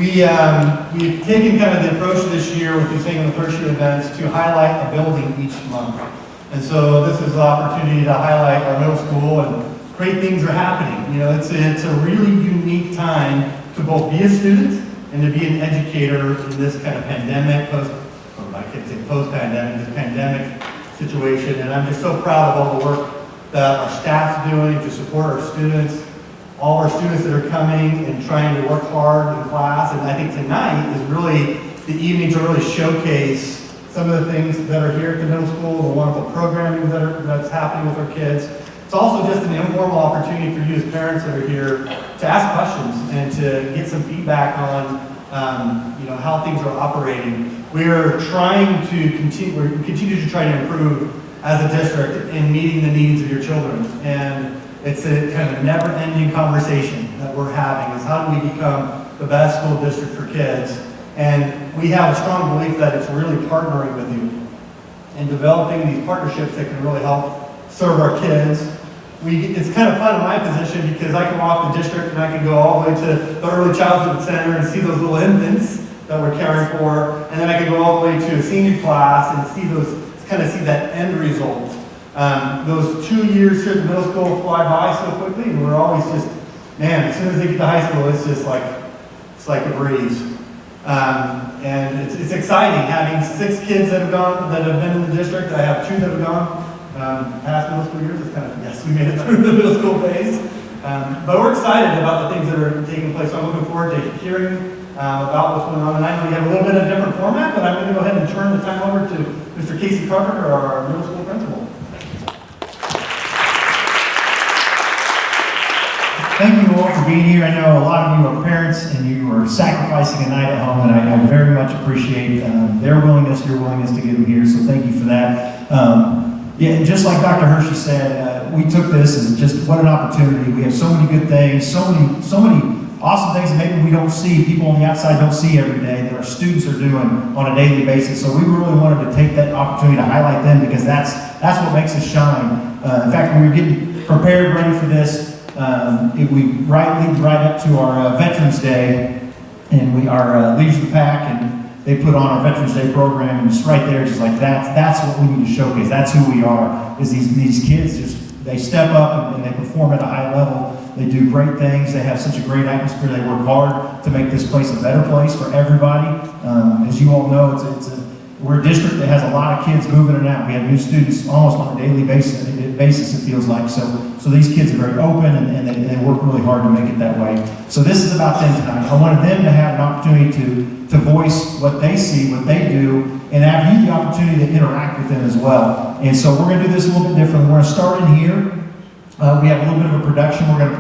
We've taken kind of the approach this year with these Hangin with Hirschi events to highlight a building each month. And so this is an opportunity to highlight our middle school, and great things are happening. You know, it's a really unique time to both be a student and to be an educator in this kind of pandemic, post-pandemic, this pandemic situation. And I'm just so proud of all the work that our staff's doing to support our students, all our students that are coming and trying to work hard in class. And I think tonight is really the evening to really showcase some of the things that are here at the middle school, the wonderful programming that's happening with our kids. It's also just an informal opportunity for you as parents that are here to ask questions and to get some feedback on how things are operating. We're trying to continue to try to improve as a district in meeting the needs of your children. And it's a kind of never-ending conversation that we're having, is how do we become the best school district for kids? And we have a strong belief that it's really partnering with you and developing these partnerships that can really help serve our kids. It's kind of fun in my position because I can walk the district and I can go all the way to the early childhood center and see those little infants that we're caring for, and then I can go all the way to a senior class and see that end result. Those 2 years here at the middle school fly by so quickly, and we're always just, man, as soon as they get to high school, it's just like a breeze. And it's exciting having 6 kids that have been in the district. I have 2 that have gone past middle school years. It's kind of, yes, we made it through the middle school phase. But we're excited about the things that are taking place. So I'm looking forward to hearing about what's going on. And I know we have a little bit of a different format, but I'm going to go ahead and turn the time over to Mr. Casey Carpenter, our middle school principal. Thank you all for being here. I know a lot of you are parents and you are sacrificing a night at home, and I very much appreciate their willingness, your willingness to get them here, so thank you for that. And just like Dr. Hirschi said, we took this as just what an opportunity. We have so many good things, so many awesome things that maybe we don't see, people on the outside don't see every day, that our students are doing on a daily basis. So we really wanted to take that opportunity to highlight them, because that's what makes us shine. In fact, when we were getting prepared, ready for this, we lead right up to our Veterans Day, and our Leaders of the Pack, and they put on our Veterans Day program, and just right there, just like that's what we need to showcase. That's who we are. Is these kids they step up and they perform at a high level. They do great things. They have such a great atmosphere. They work hard to make this place a better place for everybody. As you all know, we're a district that has a lot of kids moving in and out. We have new students almost on a daily basis, it feels like. So these kids are very open, and they work really hard to make it that way. So this is about them tonight. I wanted them to have an opportunity to voice what they see, what they do, and have you the opportunity to interact with them as well. And so we're going to do this a little bit differently. We're going to start in here. We have a little bit of a production we're going to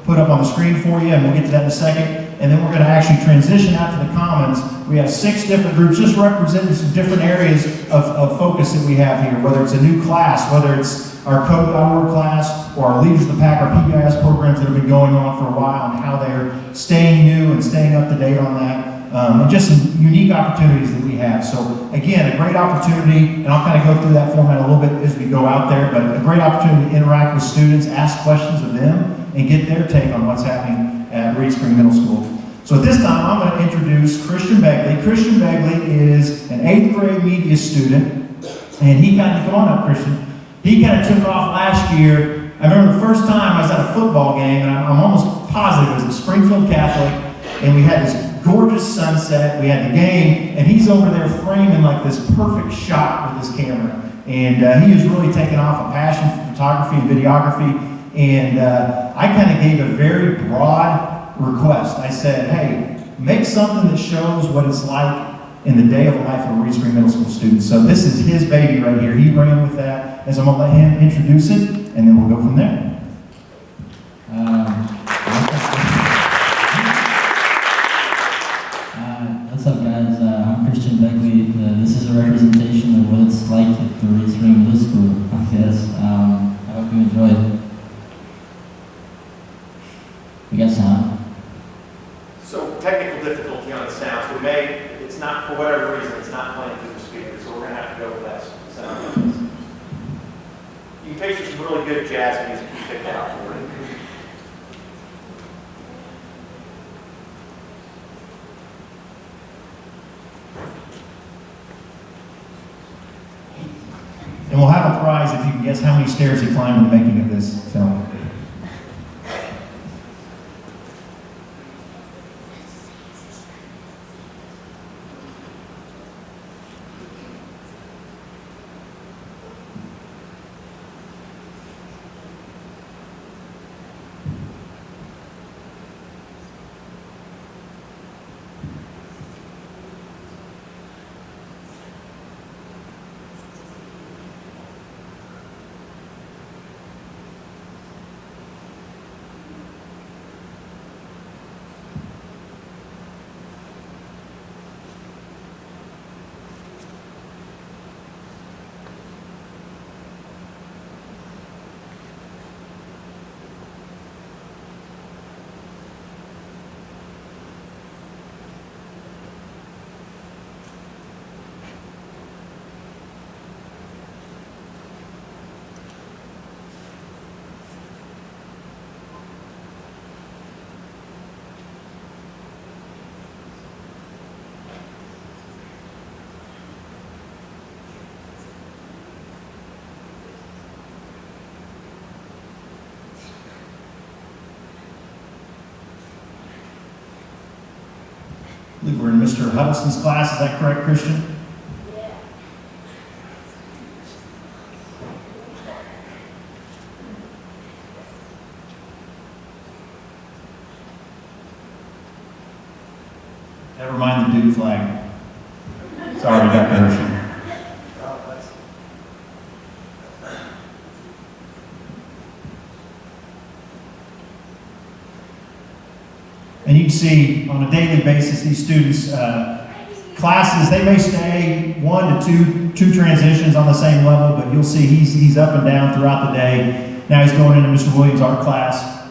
put up on the screen for you, and we'll get to that in a second. And then we're going to actually transition out to the Commons. We have 6 different groups just representing some different areas of focus that we have here, whether it's a new class, whether it's our Code.org class, or our Leaders of the Pack, our PBIS programs that have been going on for a while, and how they're staying new and staying up to date on that. And just some unique opportunities that we have. So again, a great opportunity, and I'll kind of go through that format a little bit as we go out there, but a great opportunity to interact with students, ask questions of them, and get their take on what's happening at Reed Spring Middle School. So at this time, I'm going to introduce Christian Begley. Christian Begley is an 8th grade media student, and he kind of, come on up, Christian. He kind of took off last year. I remember the first time I was at a football game, and I'm almost positive it was at Springfield Catholic, and we had this gorgeous sunset, we had the game, and he's over there framing like this perfect shot with his camera. And he has really taken off a passion for photography and videography, and I kind of gave a very broad request. I said, hey, make something that shows what it's like in the day of the life of a Reed Spring Middle School student. So this is his baby right here. He ran with that, and so I'm going to let him introduce it, and then we'll go from there. What's up, guys? I'm Christian Begley. This is a representation of what it's like at the Reed Spring Middle School, I guess. I hope you enjoy it. We got sound. So technical difficulty on the sound. So it's not, for whatever reason, it's not playing through the speaker, so we're going to have to go with that sound. You can picture some really good jazz music you picked out. And we'll have a prize if you can guess how many stairs he climbed in the making of this film. I believe we're in Mr. Huddleston's class, is that correct, Christian? Never mind the Duke flag. Sorry, Dr. Hirschi. And you can see on a daily basis, these students, classes, they may stay 1 to 2 transitions on the same level, but you'll see he's up and down throughout the day. Now he's going into Mr. Williams' art class.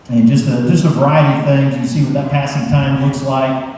And just a variety of things. You see what that passing time looks like.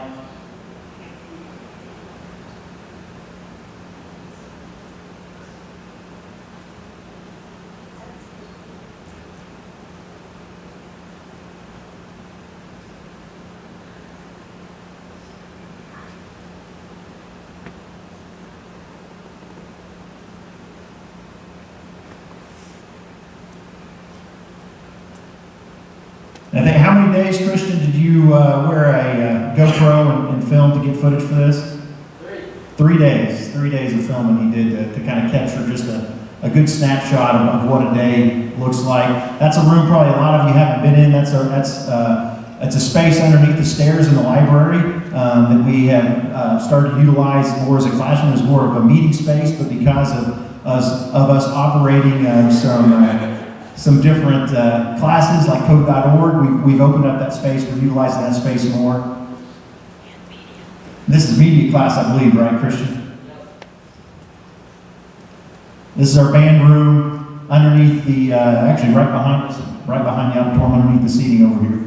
I think, how many days, Christian, did you wear a GoPro and film to get footage for this? 3 days. 3 days of filming he did to kind of capture just a good snapshot of what a day looks like. That's a room probably a lot of you haven't been in. That's a space underneath the stairs in the library that we have started to utilize more as a classroom, as more of a meeting space, but because of us operating some different classes like code.org, we've opened up that space. We're utilizing that space more. This is media class, I believe, right, Christian? This is our band room underneath the, actually right behind the auditorium, underneath the seating over here.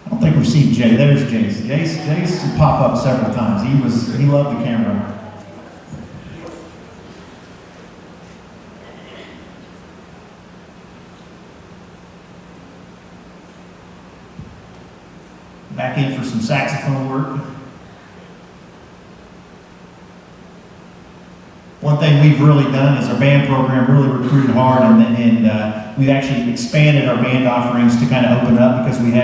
I don't think we've seen Jay. There's Jace. Jace pop up several times. He loved the camera. Back in for some saxophone work. One thing we've really done is our band program really recruited hard, and we've actually expanded our band offerings to kind of open up, because we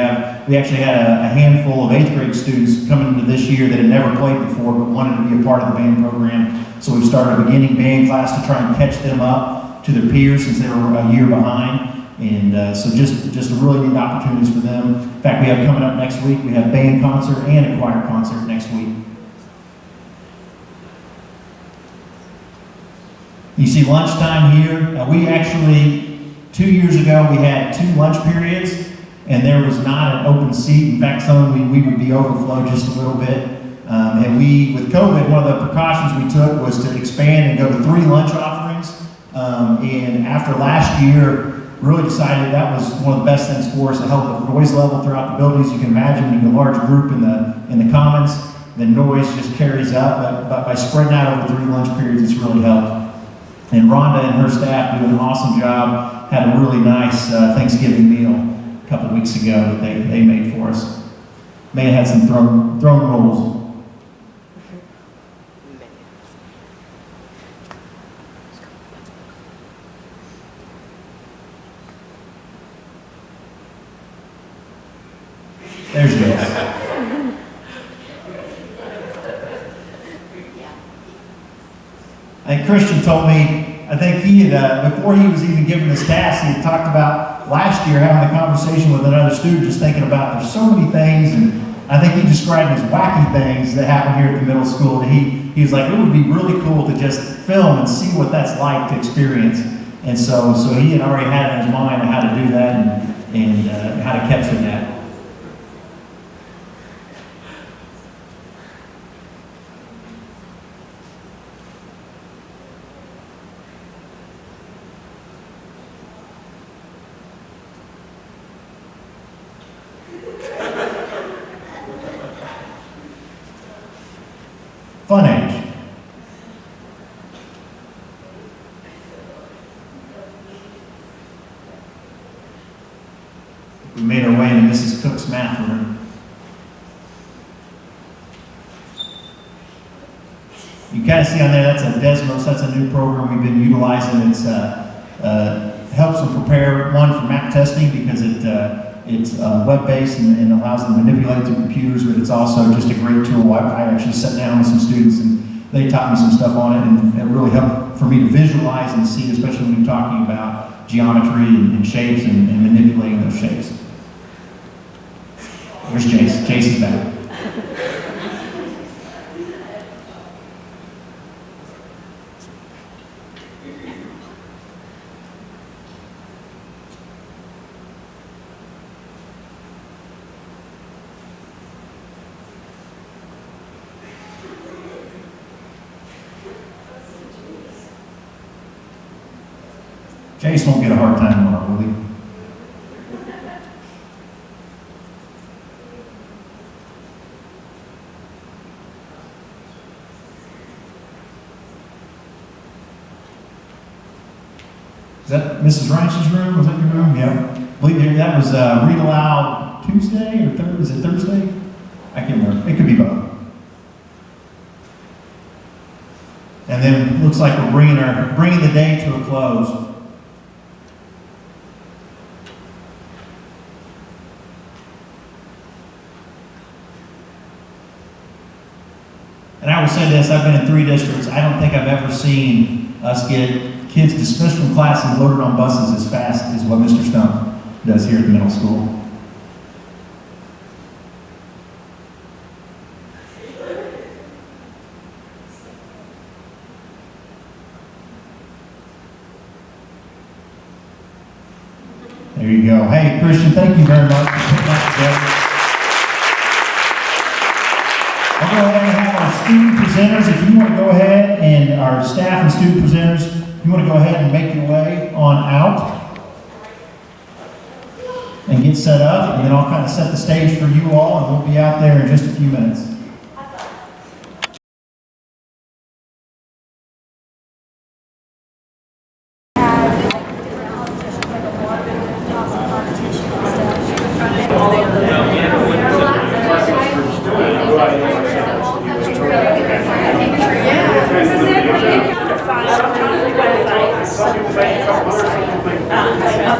actually had a handful of 8th grade students coming into this year that had never played before but wanted to be a part of the band program. So we've started a beginning band class to try and catch them up to their peers since they were a year behind. And so just a really neat opportunities for them. In fact, we have coming up next week, we have band concert and a choir concert next week. You see lunchtime here. We actually, 2 years ago, we had 2 lunch periods, and there was not an open seat. In fact, some we would be overflowed just a little bit. And with COVID, one of the precautions we took was to expand and go to 3 lunch offerings. And after last year, really decided that was one of the best things for us to help the noise level throughout the buildings. You can imagine you have a large group in the commons, the noise just carries up. But by spreading out over 3 lunch periods, it's really helped. And Rhonda and her staff do an awesome job. Had a really nice Thanksgiving meal a couple weeks ago that they made for us. May have had some throne rolls. There's Jace. I think Christian told me, I think he had, before he was even given this task, he had talked about last year having a conversation with another student, just thinking about there's so many things, and I think he described as wacky things that happen here at the middle school. And he was like, it would be really cool to just film and see what that's like to experience. And so he had already had in his mind how to do that and how to capture that. Fun age. We made our way into Mrs. Cook's math room. You kind of see on there, that's a Desmos, that's a new program we've been utilizing. It's helps them prepare, one, for math testing because it's web-based and allows them to manipulate through computers, but it's also just a great tool. I actually sat down with some students and they taught me some stuff on it, and it really helped for me to visualize and see, especially when you're talking about geometry and shapes and manipulating those shapes. Where's Jace? Jace is back. Jace won't get a hard time tomorrow, will he? Is that Mrs. Rice's room? Was that your room? Yeah. I believe that was read aloud Tuesday or Thursday? Is it Thursday? I can't remember. It could be both. And then it looks like we're bringing the day to a close. And I will say this, I've been in 3 districts. I don't think I've ever seen us get kids dismissed from class and loaded on buses as fast as what Mr. Stump does here at the middle school. There you go. Hey, Christian, thank you very much for putting that together. I'll go ahead and have our student presenters, if you want to go ahead, and our staff and student presenters, if you want to go ahead and make your way on out and get set up, and then I'll kind of set the stage for you all, and we'll be out there in just a few minutes.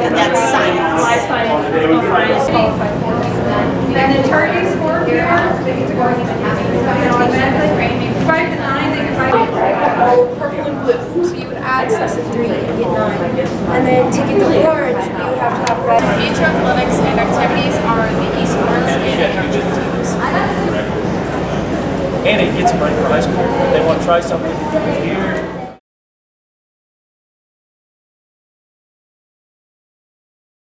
That's science. And the target score here, they get to go automatically. 5 to 9, they can purple and blue. So you would add 6 and 3 and get 9. And then to get the orange, you would have to have red. Future athletics and activities are the esports and energy teams. And it gets them ready for high school. If they want to try something here.